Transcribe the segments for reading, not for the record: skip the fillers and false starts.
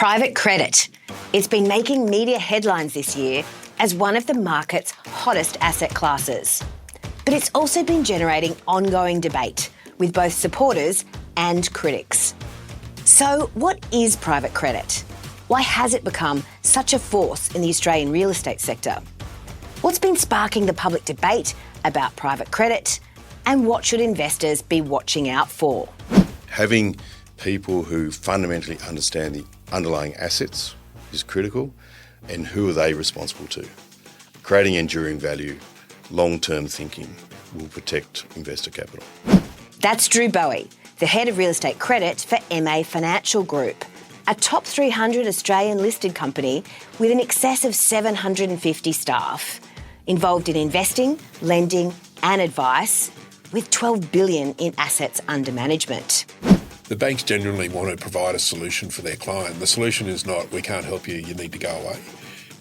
Private credit. It's been making media headlines this year as one of the market's hottest asset classes. But it's also been generating ongoing debate with both supporters and critics. So what is private credit? Why has it become such a force in the Australian real estate sector? What's been sparking the public debate about private credit? And what should investors be watching out for? Having people who fundamentally understand the underlying assets is critical, and who are they responsible to? Creating enduring value, long-term thinking will protect investor capital. That's Drew Bowie, the head of real estate credit for MA Financial Group, a top 300 Australian listed company with in excess of 750 staff, involved in investing, lending and advice, with $12 billion in assets under management. The banks genuinely want to provide a solution for their client. The solution is not, we can't help you, you need to go away.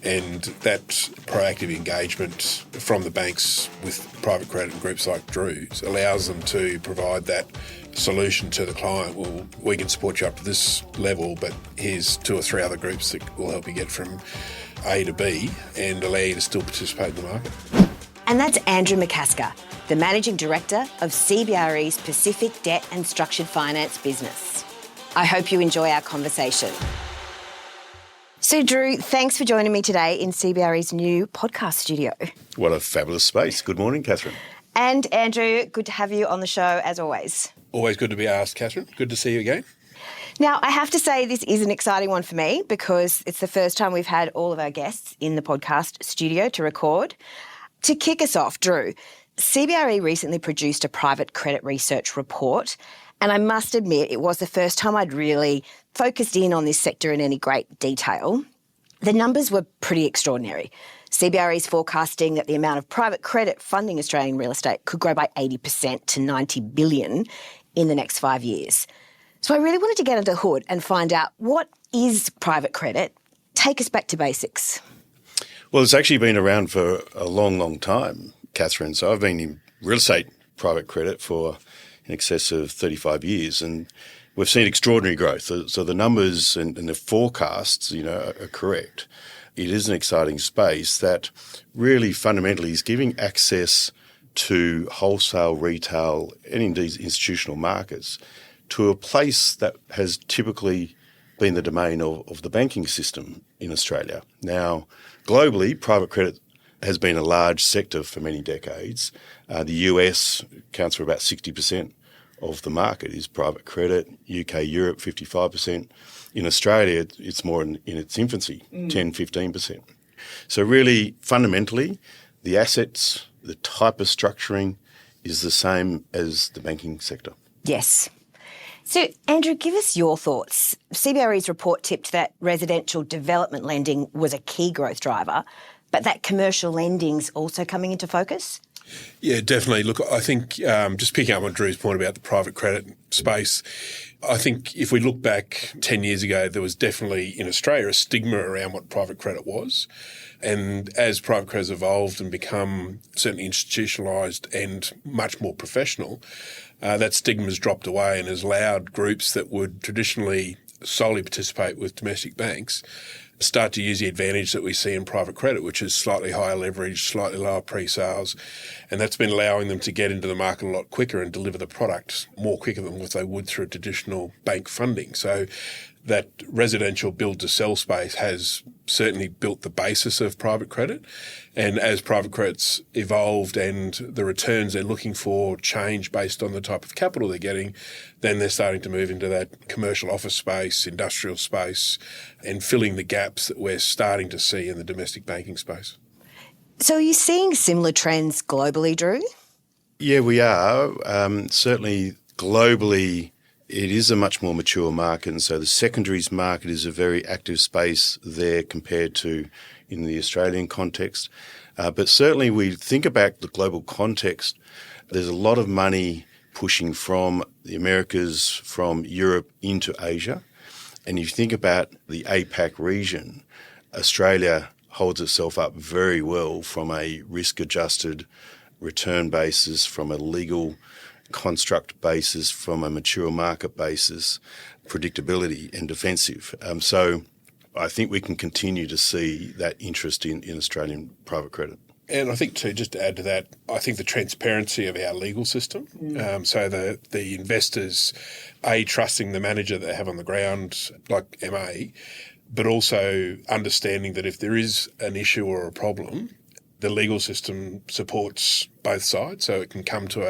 And that proactive engagement from the banks with private credit groups like Drew's allows them to provide that solution to the client. Well, we can support you up to this level, but here's 2 or 3 other groups that will help you get from A to B and allow you to still participate in the market. And that's Andrew McCasker, the Managing Director of CBRE's Pacific Debt and Structured Finance business. I hope you enjoy our conversation. So, Drew, thanks for joining me today in CBRE's new podcast studio. What a fabulous space. Good morning, Catherine. And Andrew, good to have you on the show as always. Always good to be asked, Catherine. Good to see you again. Now, I have to say this is an exciting one for me because it's the first time we've had all of our guests in the podcast studio to record. To kick us off, Drew, CBRE recently produced a private credit research report, and I must admit it was the first time I'd really focused in on this sector in any great detail. The numbers were pretty extraordinary. CBRE is forecasting that the amount of private credit funding Australian real estate could grow by 80% to $90 billion in the next 5 years. So I really wanted to get under the hood and find out, what is private credit? Take us back to basics. Well, it's actually been around for a long, long time, Catherine. So I've been in real estate private credit for in excess of 35 years, and we've seen extraordinary growth. So the numbers and the forecasts, are correct. It is an exciting space that really fundamentally is giving access to wholesale, retail, and indeed institutional markets to a place that has typically been the domain of the banking system in Australia. Now, globally, private credit has been a large sector for many decades. The US accounts for about 60% of the market is private credit. UK, Europe, 55%. In Australia, it's more in its infancy, 10-15%. So really, fundamentally, the assets, the type of structuring is the same as the banking sector. Yes. So, Andrew, give us your thoughts. CBRE's report tipped that residential development lending was a key growth driver, but that commercial lending's also coming into focus? Yeah, definitely. Look, I think just picking up on Drew's point about the private credit space, I think if we look back 10 years ago, there was definitely in Australia a stigma around what private credit was. And as private credit has evolved and become certainly institutionalised and much more professional, that stigma has dropped away and has allowed groups that would traditionally solely participate with domestic banks start to use the advantage that we see in private credit, which is slightly higher leverage, slightly lower pre-sales. And that's been allowing them to get into the market a lot quicker and deliver the product more quicker than what they would through traditional bank funding. So that residential build-to-sell space has certainly built the basis of private credit. And as private credit's evolved and the returns they're looking for change based on the type of capital they're getting, then they're starting to move into that commercial office space, industrial space, and filling the gaps that we're starting to see in the domestic banking space. So are you seeing similar trends globally, Drew? Yeah, we are. Certainly globally, it is a much more mature market, and so the secondaries market is a very active space there compared to in the Australian context. But certainly we think about the global context, there's a lot of money pushing from the Americas, from Europe into Asia. And if you think about the APAC region, Australia holds itself up very well from a risk-adjusted return basis, from a legal construct basis, from a mature market basis, predictability and defensive. So I think we can continue to see that interest in Australian private credit. And I think too, just to add to that, I think the transparency of our legal system, so the investors, trusting the manager they have on the ground, like MA, but also understanding that if there is an issue or a problem, the legal system supports both sides, so it can come to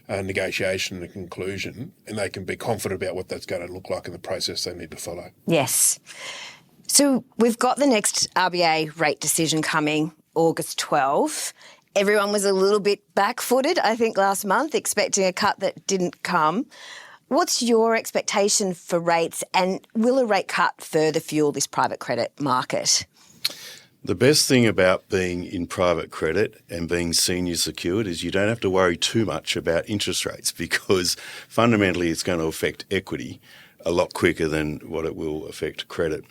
a negotiation and a conclusion, and they can be confident about what that's going to look like in the process they need to follow. Yes. So we've got the next RBA rate decision coming August 12. Everyone was a little bit back-footed, I think, last month, expecting a cut that didn't come. What's your expectation for rates, and will a rate cut further fuel this private credit market? The best thing about being in private credit and being senior secured is you don't have to worry too much about interest rates, because fundamentally it's going to affect equity a lot quicker than what it will affect credit.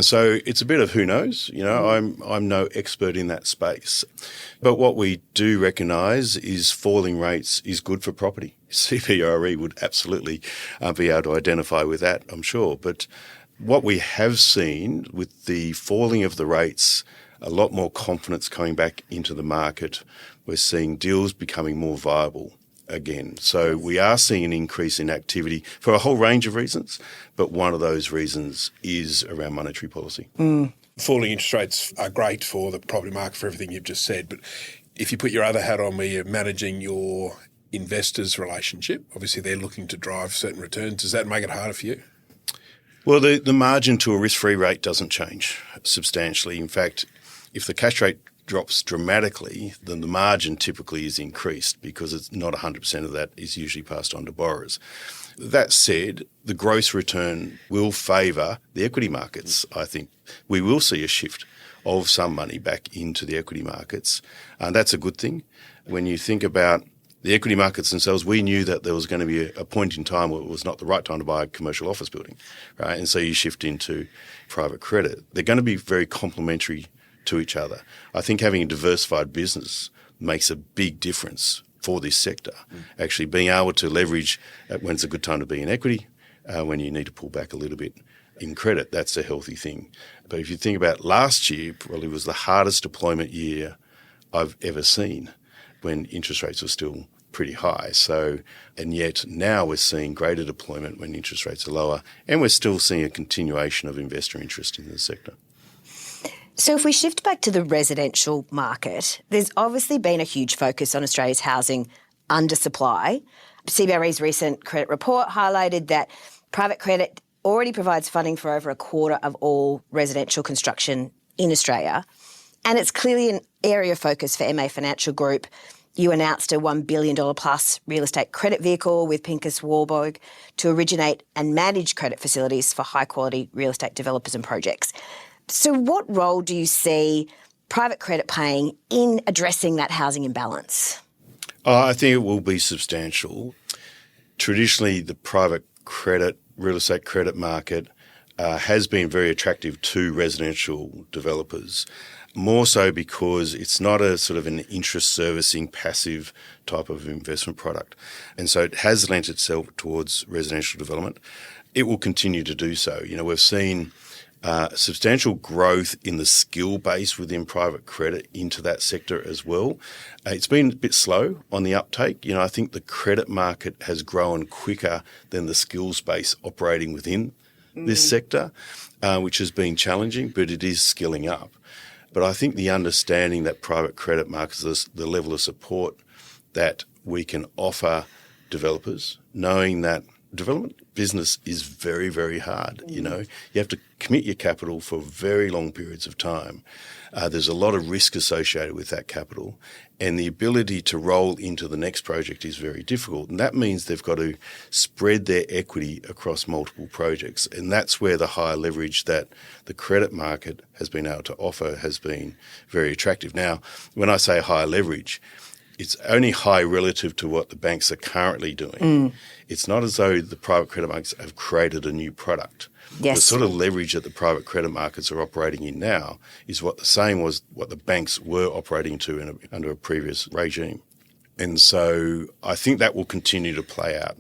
So it's a bit of who knows. I'm no expert in that space. But what we do recognise is falling rates is good for property. CBRE would absolutely be able to identify with that, I'm sure. But what we have seen with the falling of the rates, a lot more confidence coming back into the market. We're seeing deals becoming more viable again. So we are seeing an increase in activity for a whole range of reasons, but one of those reasons is around monetary policy. Falling interest rates are great for the property market, for everything you've just said, but if you put your other hat on where you're managing your investors' relationship, obviously they're looking to drive certain returns. Does that make it harder for you? Well, the margin to a risk-free rate doesn't change substantially. In fact, if the cash rate drops dramatically, then the margin typically is increased, because it's not 100% of that is usually passed on to borrowers. That said, the gross return will favour the equity markets, I think. We will see a shift of some money back into the equity markets, and that's a good thing. When you think about the equity markets themselves, we knew that there was going to be a point in time where it was not the right time to buy a commercial office building, right? And so you shift into private credit. They're going to be very complementary to each other. I think having a diversified business makes a big difference for this sector. Actually being able to leverage when it's a good time to be in equity, when you need to pull back a little bit in credit, that's a healthy thing. But if you think about last year, probably was the hardest deployment year I've ever seen, when interest rates were still pretty high. So, and yet now we're seeing greater deployment when interest rates are lower, and we're still seeing a continuation of investor interest in the sector. So if we shift back to the residential market, there's obviously been a huge focus on Australia's housing undersupply. CBRE's recent credit report highlighted that private credit already provides funding for over a quarter of all residential construction in Australia. And it's clearly an area of focus for MA Financial Group. You announced a $1 billion plus real estate credit vehicle with Pincus Warburg to originate and manage credit facilities for high-quality real estate developers and projects. So what role do you see private credit playing in addressing that housing imbalance? I think it will be substantial. Traditionally, the private credit, real estate credit market has been very attractive to residential developers, more so because it's not a sort of an interest servicing passive type of investment product. And so it has lent itself towards residential development. It will continue to do so. We've seen substantial growth in the skill base within private credit into that sector as well. It's been a bit slow on the uptake. I think the credit market has grown quicker than the skills base operating within this sector, which has been challenging, but it is skilling up. But I think the understanding that private credit markets, the level of support that we can offer developers, knowing that development business is very, very hard. You have to commit your capital for very long periods of time. There's a lot of risk associated with that capital, and the ability to roll into the next project is very difficult. And that means they've got to spread their equity across multiple projects. And that's where the high leverage that the credit market has been able to offer has been very attractive. Now, when I say high leverage, it's only high relative to what the banks are currently doing. It's not as though the private credit markets have created a new product. Yes. The sort of leverage that the private credit markets are operating in now is what the same was what the banks were operating to under a previous regime. And so I think that will continue to play out.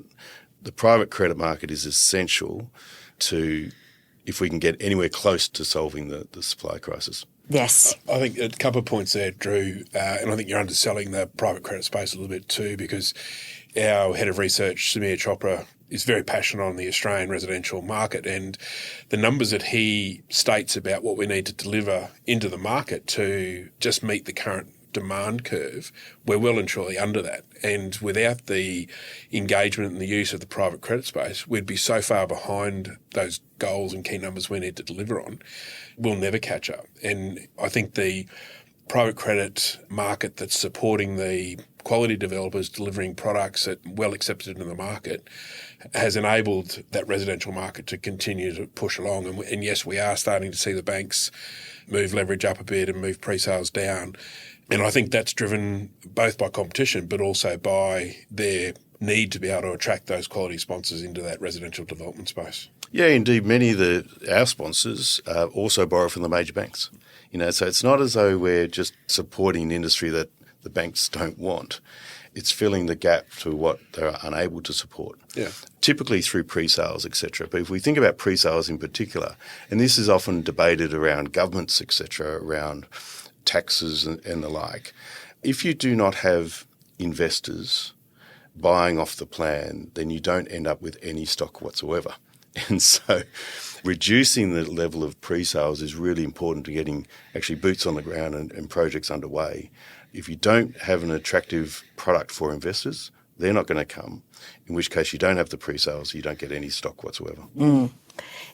The private credit market is essential to if we can get anywhere close to solving the supply crisis. Yes. I think a couple of points there, Drew, and I think you're underselling the private credit space a little bit too, because our head of research, Samir Chopra, is very passionate on the Australian residential market, and the numbers that he states about what we need to deliver into the market to just meet the current demand curve, we're well and truly under that. And without the engagement and the use of the private credit space, we'd be so far behind those goals and key numbers we need to deliver on, we'll never catch up. And I think the private credit market that's supporting the quality developers delivering products that well accepted in the market has enabled that residential market to continue to push along. And yes, we are starting to see the banks move leverage up a bit and move pre-sales down. And I think that's driven both by competition but also by their need to be able to attract those quality sponsors into that residential development space. Yeah, indeed. Many of our sponsors also borrow from the major banks. So it's not as though we're just supporting an industry that the banks don't want. It's filling the gap to what they're unable to support. Yeah. Typically through pre-sales, etc. But if we think about pre-sales in particular, and this is often debated around governments, etc., around taxes and the like, if you do not have investors buying off the plan, then you don't end up with any stock whatsoever. And so reducing the level of pre-sales is really important to getting actually boots on the ground and projects underway. If you don't have an attractive product for investors, they're not going to come, in which case you don't have the pre-sales, you don't get any stock whatsoever.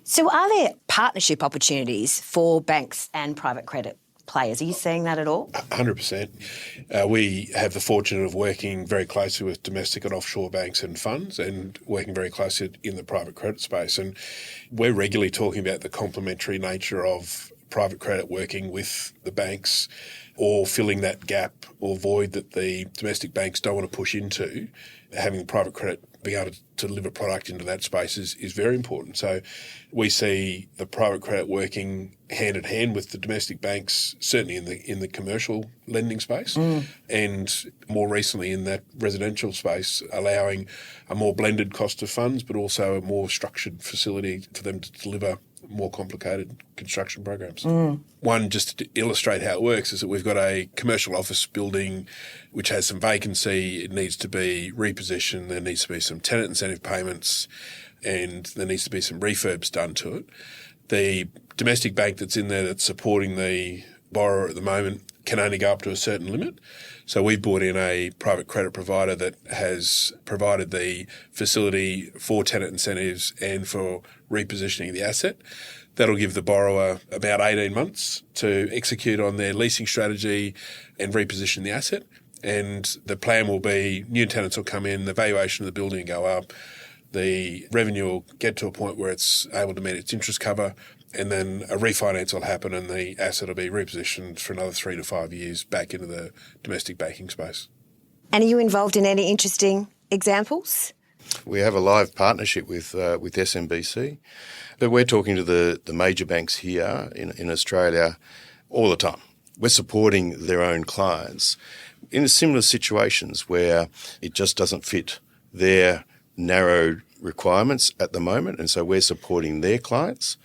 So are there partnership opportunities for banks and private credit players? Are you seeing that at all? 100%. We have the fortune of working very closely with domestic and offshore banks and funds and working very closely in the private credit space. And we're regularly talking about the complementary nature of private credit working with the banks or filling that gap or void that the domestic banks don't want to push into. Having the private credit being able to deliver product into that space is very important. So we see the private credit working hand in hand with the domestic banks, certainly in the commercial lending space, and more recently in that residential space, allowing a more blended cost of funds, but also a more structured facility for them to deliver more complicated construction programs. One, just to illustrate how it works, is that we've got a commercial office building which has some vacancy. It needs to be repositioned. There needs to be some tenant incentive payments, and there needs to be some refurbs done to it. The domestic bank that's in there that's supporting the borrower at the moment can only go up to a certain limit. So we've brought in a private credit provider that has provided the facility for tenant incentives and for repositioning the asset. That'll give the borrower about 18 months to execute on their leasing strategy and reposition the asset. And the plan will be new tenants will come in, the valuation of the building will go up, the revenue will get to a point where it's able to meet its interest cover, and then a refinance will happen and the asset will be repositioned for another 3 to 5 years back into the domestic banking space. And are you involved in any interesting examples? We have a live partnership with SMBC, but we're talking to the major banks here in Australia all the time. We're supporting their own clients in similar situations where it just doesn't fit their narrow requirements at the moment, and so we're supporting their clients.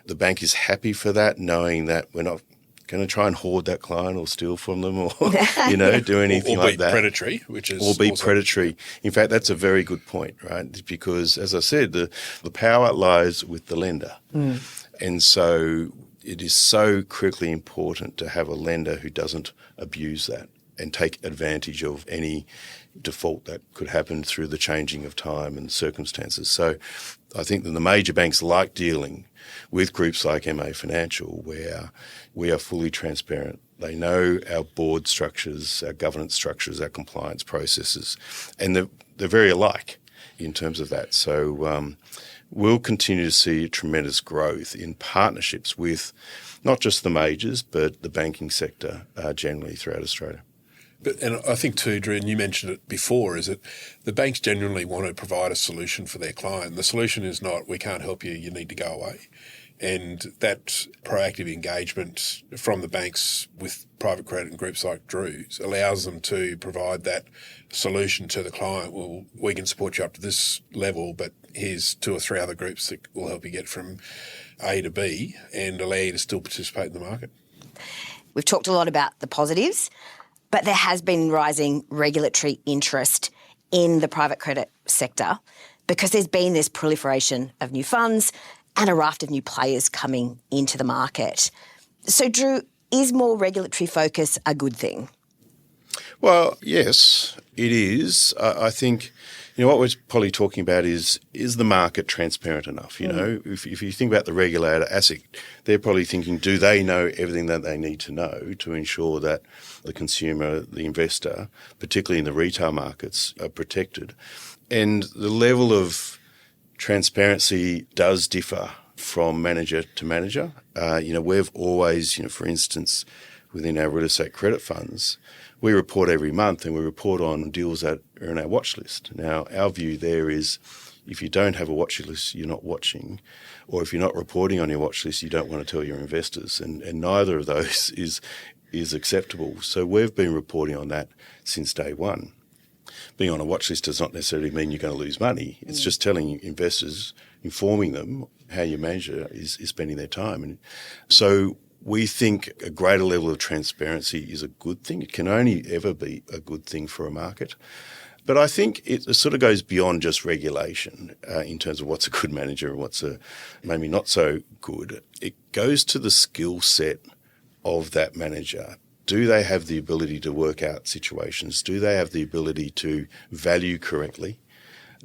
The bank is happy for that, knowing that we're not going to try and hoard that client or steal from them or, do anything like that. Or be predatory, which is Or be also predatory. In fact, that's a very good point, right? Because, as I said, the power lies with the lender. And so it is so critically important to have a lender who doesn't abuse that and take advantage of any default that could happen through the changing of time and circumstances. So I think that the major banks like dealing with groups like MA Financial, where we are fully transparent. They know our board structures, our governance structures, our compliance processes, and they're very alike in terms of that. So we'll continue to see tremendous growth in partnerships with not just the majors, but the banking sector generally throughout Australia. And I think too, Drew, and you mentioned it before, is that the banks genuinely want to provide a solution for their client. The solution is not, we can't help you, you need to go away. And that proactive engagement from the banks with private credit and groups like Drew's allows them to provide that solution to the client. Well, we can support you up to this level, but here's 2 or 3 other groups that will help you get from A to B and allow you to still participate in the market. We've talked a lot about the positives, but there has been rising regulatory interest in the private credit sector because there's been this proliferation of new funds and a raft of new players coming into the market. So, Drew, is more regulatory focus a good thing? Well, yes, it is. I think, what we're probably talking about is the market transparent enough? If you think about the regulator, ASIC, they're probably thinking, do they know everything that they need to know to ensure that the consumer, the investor, particularly in the retail markets, are protected? And the level of transparency does differ from manager to manager. We've always, for instance, within our real estate credit funds, we report every month and we report on deals that are in our watch list. Now, our view there is if you don't have a watch list, you're not watching, or if you're not reporting on your watch list, you don't want to tell your investors, and neither of those is acceptable. So we've been reporting on that since day one. Being on a watch list does not necessarily mean you're going to lose money. It's just telling investors, informing them how your manager is spending their time. And so we think a greater level of transparency is a good thing. It can only ever be a good thing for a market. But I think it sort of goes beyond just regulation in terms of what's a good manager and what's a maybe not so good. It goes to the skill set of that manager. Do they have the ability to work out situations? Do they have the ability to value correctly?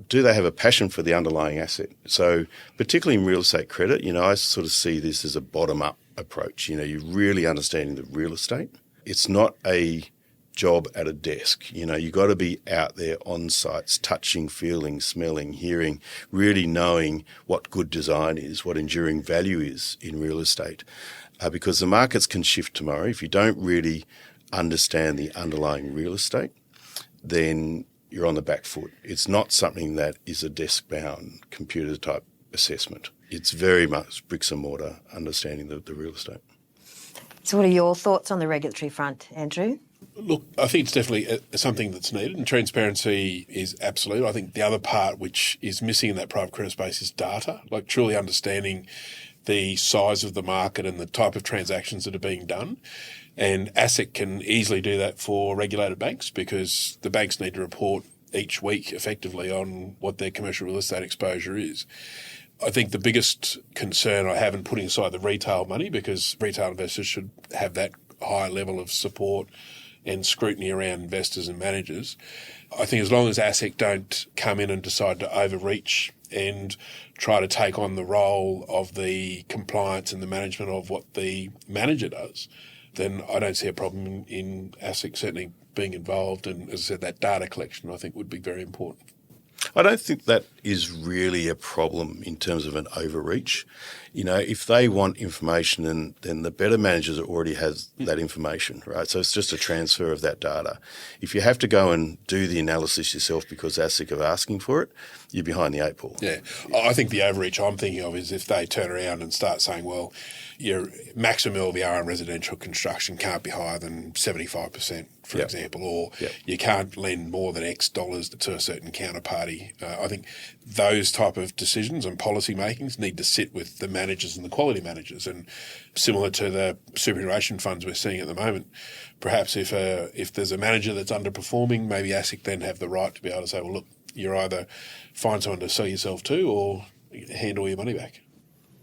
Do they have a passion for the underlying asset? So particularly in real estate credit, I sort of see this as a bottom-up approach. You're really understanding the real estate. It's not a job at a desk. You've got to be out there on sites, touching, feeling, smelling, hearing, really knowing what good design is, what enduring value is in real estate. Because the markets can shift tomorrow. If you don't really understand the underlying real estate, then you're on the back foot. It's not something that is a desk-bound computer-type assessment. It's very much bricks and mortar understanding the real estate. So what are your thoughts on the regulatory front, Andrew? Look, I think it's definitely something that's needed, and transparency is absolute. I think the other part which is missing in that private credit space is data, like truly understanding the size of the market and the type of transactions that are being done. And ASIC can easily do that for regulated banks because the banks need to report each week effectively on what their commercial real estate exposure is. I think the biggest concern I have in putting aside the retail money, because retail investors should have that high level of support and scrutiny around investors and managers. I think as long as ASIC don't come in and decide to overreach and try to take on the role of the compliance and the management of what the manager does, then I don't see a problem in ASIC certainly being involved. And as I said, that data collection I think would be very important. I don't think that is really a problem in terms of an overreach. If they want information, then the better managers already has that information, right? So it's just a transfer of that data. If you have to go and do the analysis yourself because ASIC are asking for it, you're behind the 8 ball. Yeah. I think the overreach I'm thinking of is if they turn around and start saying, well, your maximum LVR on residential construction can't be higher than 75%, for example, or you can't lend more than X dollars to a certain counterparty. I think those type of decisions and policy makings need to sit with the managers and the quality managers. And similar to the superannuation funds we're seeing at the moment, perhaps if there's a manager that's underperforming, maybe ASIC then have the right to be able to say, well, look, you're either find someone to sell yourself to or hand all your money back.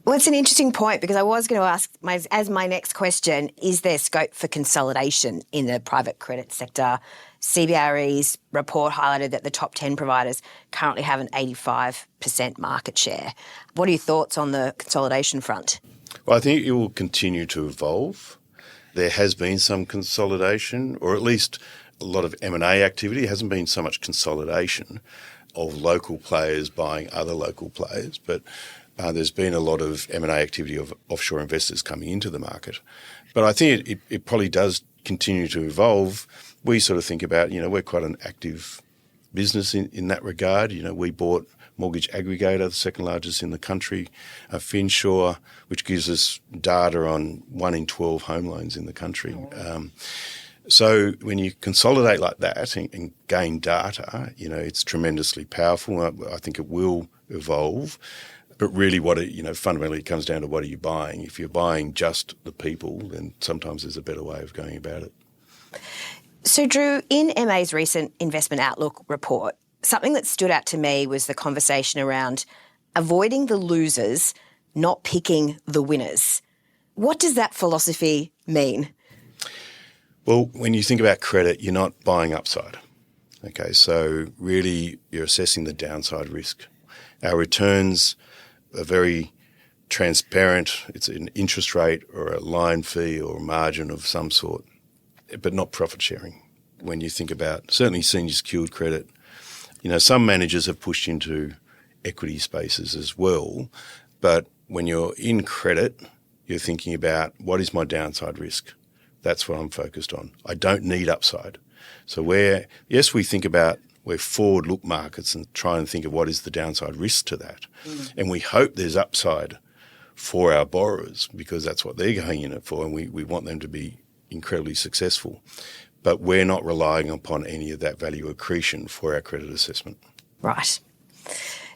Well, it's an interesting point because I was going to ask as my next question, is there scope for consolidation in the private credit sector? CBRE's report highlighted that the top 10 providers currently have an 85% market share. What are your thoughts on the consolidation front? Well, I think it will continue to evolve. There has been some consolidation, or at least a lot of M&A activity. It hasn't been so much consolidation of local players buying other local players, but there's been a lot of M&A activity of offshore investors coming into the market. But I think it probably does continue to evolve. We sort of think about, we're quite an active business in that regard. We bought mortgage aggregator, the second largest in the country, Finsure, which gives us data on 1 in 12 home loans in the country. So when you consolidate like that and gain data, it's tremendously powerful. I think it will evolve. But really fundamentally it comes down to what are you buying. If you're buying just the people, then sometimes there's a better way of going about it. So, Drew, in MA's recent Investment Outlook report, something that stood out to me was the conversation around avoiding the losers, not picking the winners. What does that philosophy mean? Well, when you think about credit, you're not buying upside. Okay, so really you're assessing the downside risk. Our returns are very transparent. It's an interest rate or a line fee or a margin of some sort, but not profit sharing. When you think about certainly senior secured credit, some managers have pushed into equity spaces as well, but when you're in credit, you're thinking about what is my downside risk? That's what I'm focused on. I don't need upside. So we think about we're forward-look markets and try and think of what is the downside risk to that. And we hope there's upside for our borrowers because that's what they're going in it for, and we want them to be incredibly successful. But we're not relying upon any of that value accretion for our credit assessment. Right.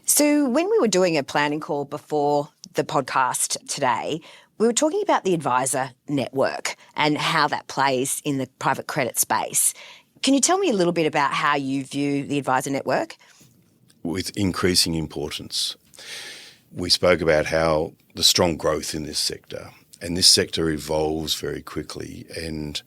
So when we were doing a planning call before the podcast today, we were talking about the advisor network and how that plays in the private credit space. Can you tell me a little bit about how you view the advisor network? With increasing importance. We spoke about how the strong growth in this sector, and this sector evolves very quickly, and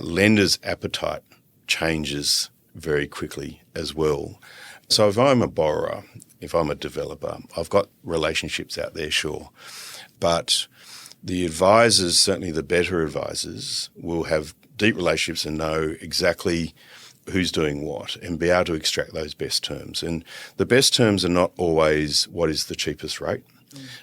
lenders' appetite changes very quickly as well. So if I'm a borrower, if I'm a developer, I've got relationships out there, sure, but the advisors, certainly the better advisors, will have deep relationships and know exactly who's doing what and be able to extract those best terms. And the best terms are not always what is the cheapest rate.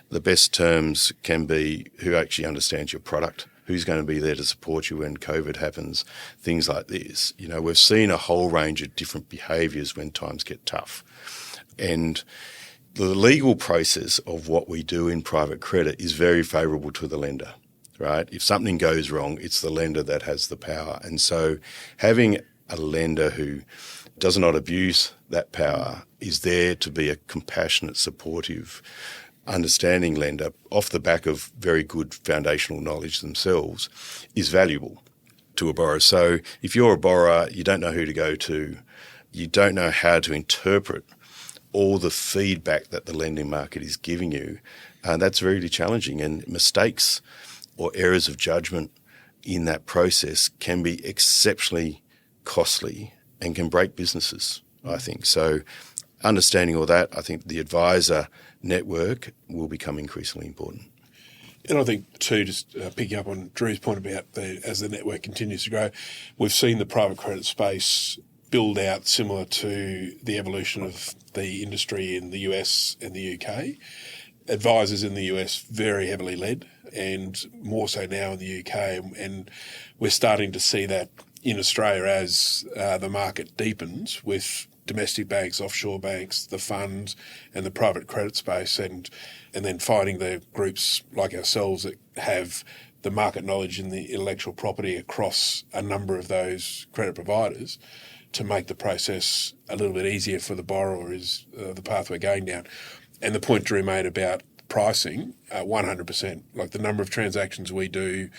The best terms can be who actually understands your product, who's going to be there to support you when COVID happens, things like this. We've seen a whole range of different behaviours when times get tough. And the legal process of what we do in private credit is very favourable to the lender, right? If something goes wrong, it's the lender that has the power. And so having a lender who does not abuse that power is there to be a compassionate, supportive, understanding lender off the back of very good foundational knowledge themselves is valuable to a borrower. So if you're a borrower, you don't know who to go to, you don't know how to interpret all the feedback that the lending market is giving you, that's really challenging. And mistakes or errors of judgment in that process can be exceptionally costly and can break businesses, I think. So understanding all that, I think the advisor network will become increasingly important. And I think too, just picking up on Drew's point about as the network continues to grow, we've seen the private credit space build out similar to the evolution of the industry in the US and the UK. Advisors in the US very heavily led, and more so now in the UK, and we're starting to see that in Australia as the market deepens with domestic banks, offshore banks, the funds and the private credit space, and then finding the groups like ourselves that have the market knowledge and the intellectual property across a number of those credit providers to make the process a little bit easier for the borrower is the path we're going down. And the point Drew made about pricing, 100%. Like the number of transactions we do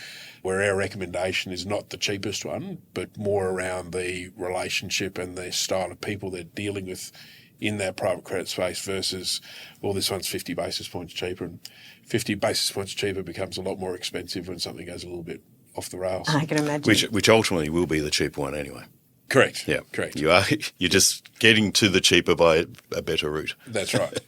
where our recommendation is not the cheapest one, but more around the relationship and the style of people they're dealing with in that private credit space versus, well, this one's 50 basis points cheaper. And 50 basis points cheaper becomes a lot more expensive when something goes a little bit off the rails. I can imagine. Which ultimately will be the cheaper one anyway. Correct. Yeah, correct. You're just getting to the cheaper by a better route. That's right.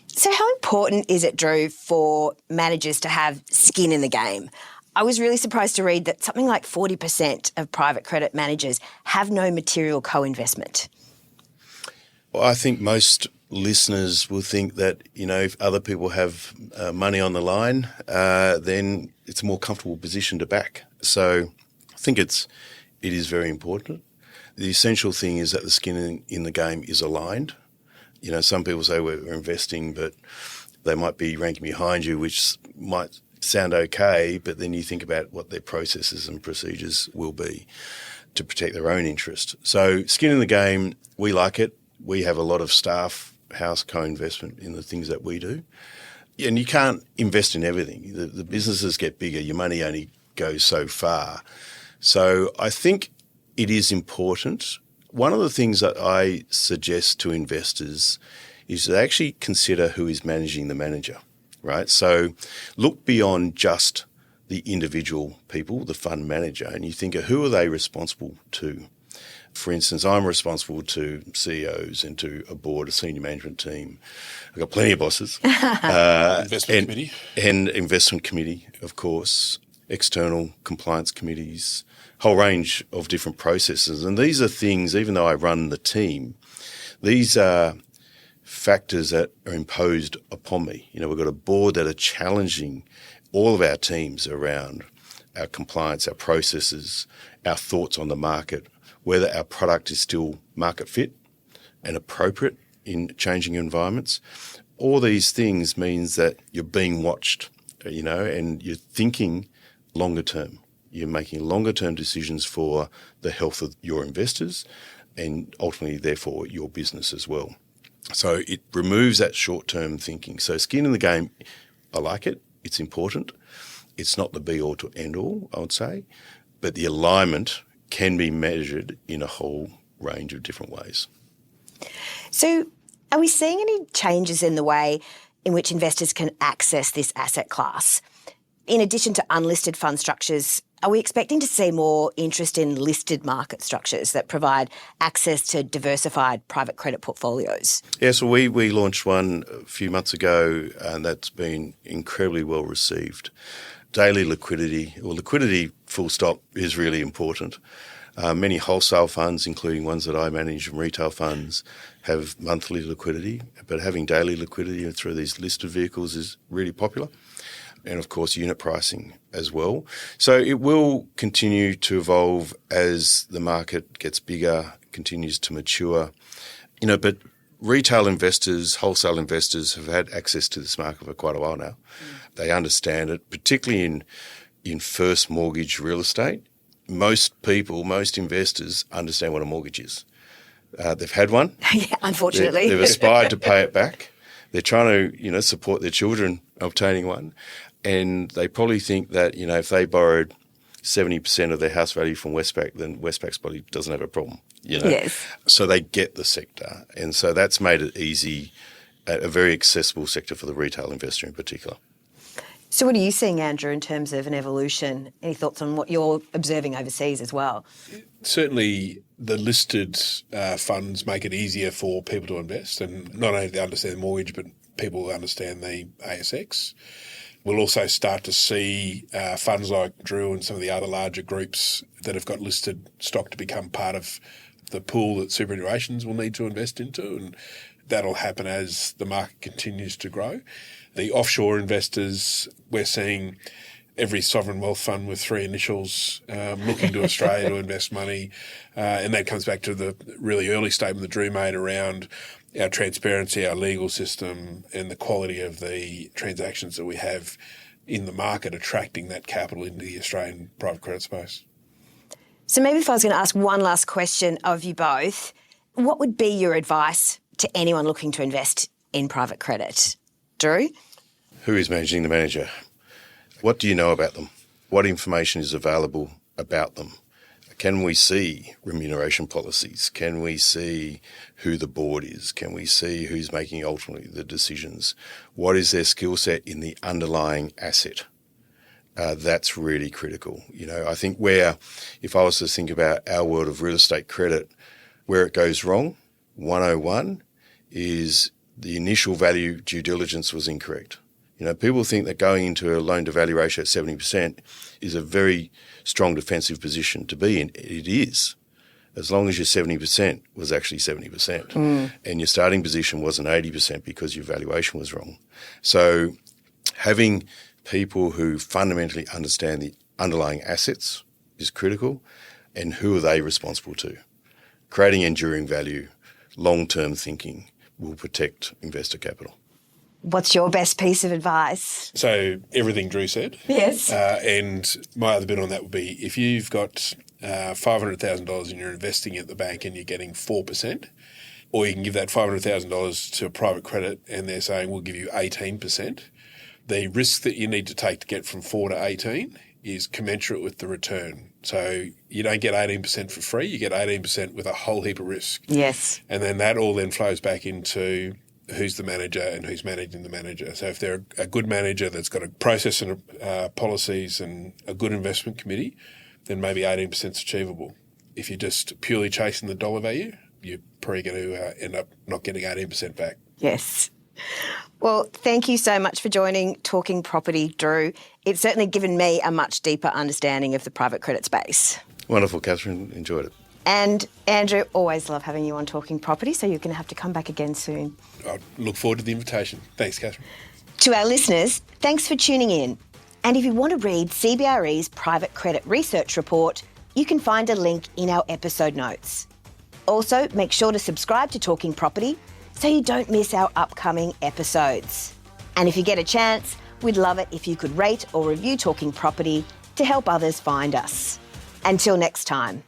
So how important is it, Drew, for managers to have skin in the game? I was really surprised to read that something like 40% of private credit managers have no material co-investment. Well, I think most listeners will think that, if other people have money on the line, then it's a more comfortable position to back. So I think it is very important. The essential thing is that the skin in the game is aligned. some people say we're investing, but they might be ranking behind you, which might sound okay, but then you think about what their processes and procedures will be to protect their own interest. So skin in the game, we like it. We have a lot of staff house co-investment in the things that we do. And you can't invest in everything. The businesses get bigger. Your money only goes so far. So I think it is important. One of the things that I suggest to investors is to actually consider who is managing the manager, right? So look beyond just the individual people, the fund manager, and you think of who are they responsible to. For instance, I'm responsible to CEOs and to a board, a senior management team. I've got plenty of bosses. Investment committee. And investment committee, of course, external compliance committees, whole range of different processes. And these are things, even though I run the team, these are factors that are imposed upon me. We've got a board that are challenging all of our teams around our compliance, our processes, our thoughts on the market, whether our product is still market fit and appropriate in changing environments. All these things means that you're being watched, and you're thinking longer term. You're making longer term decisions for the health of your investors and ultimately, therefore, your business as well. So it removes that short-term thinking. So skin in the game, I like it. It's important. It's not the be-all to end-all, I would say, but the alignment can be measured in a whole range of different ways. So are we seeing any changes in the way in which investors can access this asset class? In addition to unlisted fund structures, are we expecting to see more interest in listed market structures that provide access to diversified private credit portfolios? Yeah, so we launched one a few months ago, and that's been incredibly well received. Daily liquidity, or liquidity full stop, is really important. Many wholesale funds, including ones that I manage and retail funds, have monthly liquidity, but having daily liquidity through these listed vehicles is really popular. And of course, unit pricing as well. So it will continue to evolve as the market gets bigger, continues to mature. But retail investors, wholesale investors have had access to this market for quite a while now. They understand it, particularly in first mortgage real estate. Most people, most investors understand what a mortgage is. They've had one. Yeah, unfortunately. They've aspired to pay it back. They're trying to, support their children obtaining one. And they probably think that, if they borrowed 70% of their house value from Westpac, then Westpac's probably doesn't have a problem, Yes. So they get the sector. And so that's made it easy, a very accessible sector for the retail investor in particular. So what are you seeing, Andrew, in terms of an evolution? Any thoughts on what you're observing overseas as well? Certainly the listed funds make it easier for people to invest, and not only do they understand the mortgage, but people understand the ASX. We'll also start to see funds like Drew and some of the other larger groups that have got listed stock to become part of the pool that superannuations will need to invest into, and that'll happen as the market continues to grow. The offshore investors, we're seeing every sovereign wealth fund with three initials looking to Australia to invest money, and that comes back to the really early statement that Drew made around our transparency, our legal system, and the quality of the transactions that we have in the market attracting that capital into the Australian private credit space. So maybe if I was going to ask one last question of you both, what would be your advice to anyone looking to invest in private credit? Drew? Who is managing the manager? What do you know about them? What information is available about them? Can we see remuneration policies? Can we see who the board is? Can we see who's making ultimately the decisions? What is their skill set in the underlying asset? That's really critical. I think if I was to think about our world of real estate credit, where it goes wrong, 101 is the initial value due diligence was incorrect. People think that going into a loan-to-value ratio at 70% is a very strong defensive position to be in. It is, as long as your 70% was actually 70% and your starting position wasn't 80% because your valuation was wrong. So having people who fundamentally understand the underlying assets is critical, and who are they responsible to? Creating enduring value, long-term thinking, will protect investor capital. What's your best piece of advice? So everything Drew said. Yes. And my other bit on that would be if you've got $500,000 and you're investing at the bank and you're getting 4%, or you can give that $500,000 to a private credit and they're saying we'll give you 18%, the risk that you need to take to get from 4 to 18 is commensurate with the return. So you don't get 18% for free, you get 18% with a whole heap of risk. Yes. And then that all then flows back into who's the manager and who's managing the manager. So if they're a good manager that's got a process and policies and a good investment committee, then maybe 18% is achievable. If you're just purely chasing the dollar value, you're probably going to end up not getting 18% back. Yes. Well, thank you so much for joining Talking Property, Drew. It's certainly given me a much deeper understanding of the private credit space. Wonderful, Catherine. Enjoyed it. And Andrew, always love having you on Talking Property, so you're going to have to come back again soon. I look forward to the invitation. Thanks, Catherine. To our listeners, thanks for tuning in. And if you want to read CBRE's Private Credit Research Report, you can find a link in our episode notes. Also, make sure to subscribe to Talking Property so you don't miss our upcoming episodes. And if you get a chance, we'd love it if you could rate or review Talking Property to help others find us. Until next time.